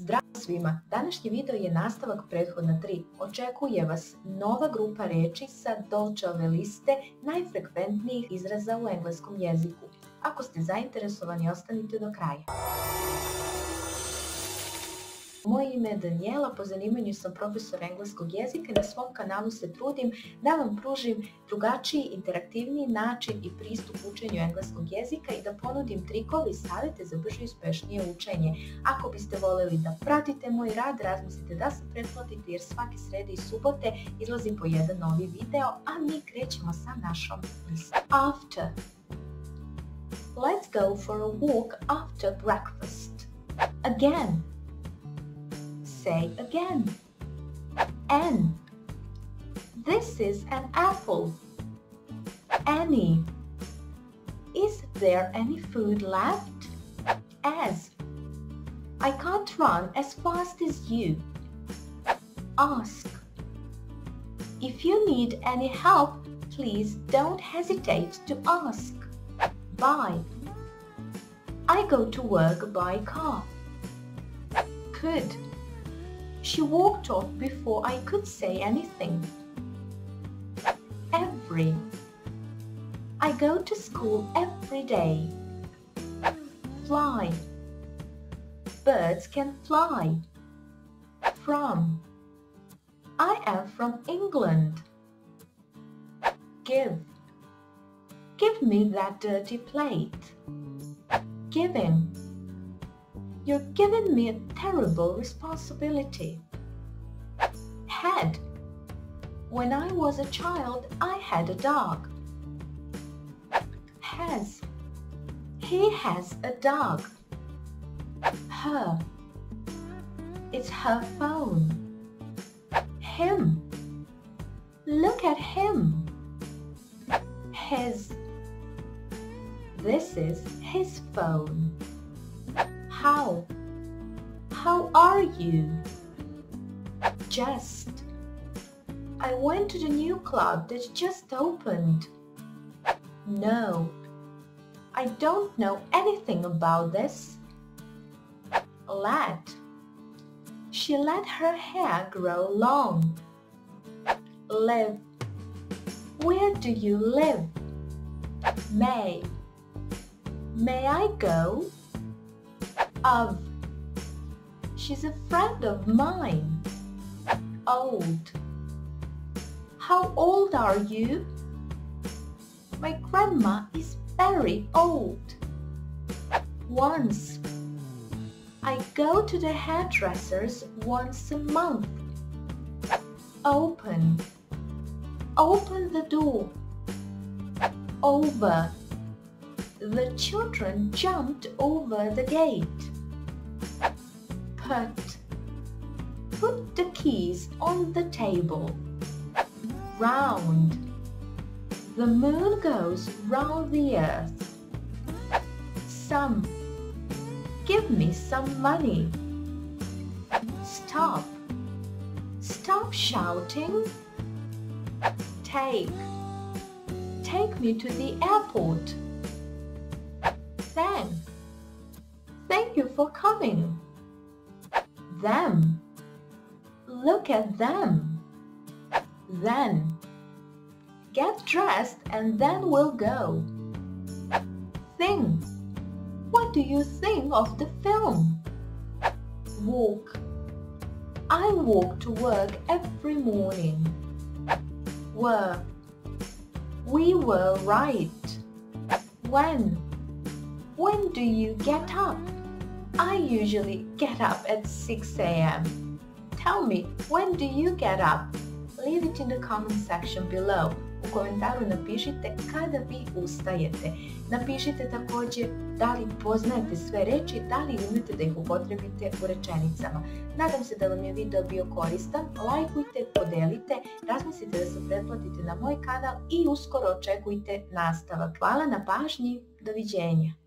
Zdravo svima! Današnji video je nastavak prethodna 3. Očekuje vas nova grupa reči sa Dolčove liste najfrekventnijih izraza u engleskom jeziku. Ako ste zainteresovani, ostanite do kraja. Moje ime je Daniela, po zanimanju sam profesor engleskog jezika i na svom kanalu se trudim da vam pružim drugačiji, interaktivniji način i pristup učenju engleskog jezika i da ponudim trikove i savjete za brže i uspešnije učenje. Ako biste voljeli da pratite moj rad, razmislite da se pretplatite jer svake srede i subote izlazi po jedan novi video, a mi krećemo sa našom listom. After. Let's go for a walk after breakfast. Again. Say again. N. This is an apple. Any. Is there any food left? As. I can't run as fast as you. Ask. If you need any help, please don't hesitate to ask. By. I go to work by car. Could. She walked off before I could say anything. Every. I go to school every day. Fly. Birds can fly. From. I am from England. Give. Give me that dirty plate. Giving. You're giving me a terrible responsibility. Had. When I was a child, I had a dog. Has. He has a dog. Her. It's her phone. Him. Look at him. His. This is his phone. How? How are you? Just. I went to the new club that just opened. No. I don't know anything about this. Let. She let her hair grow long. Live. Where do you live? May. May I go? Of. She's a friend of mine. Old. How old are you? My grandma is very old. Once. I go to the hairdressers once a month. Open. Open the door. Over. The children jumped over the gate. Put. Put the keys on the table. Round. The moon goes round the earth. Some. Give me some money. Stop. Stop shouting. Take. Take me to the airport. Thank. Thank you for coming. Them. Look at them. Then. Get dressed and then we'll go. Think. What do you think of the film? Walk. I walk to work every morning. Were. We were right. When. When do you get up? I usually get up at 6 a.m. Tell me, when do you get up? Leave it in the comment section below. U komentaru napišite kada vi ustajete. Napišite također da li poznajete sve reči, da li umete da ih upotrebite u rečenicama. Nadam se da vam je video bio koristan. Lajkujte, podelite, razmislite da se pretplatite na moj kanal i uskoro očekujte nastavak. Hvala na pažnji, doviđenja.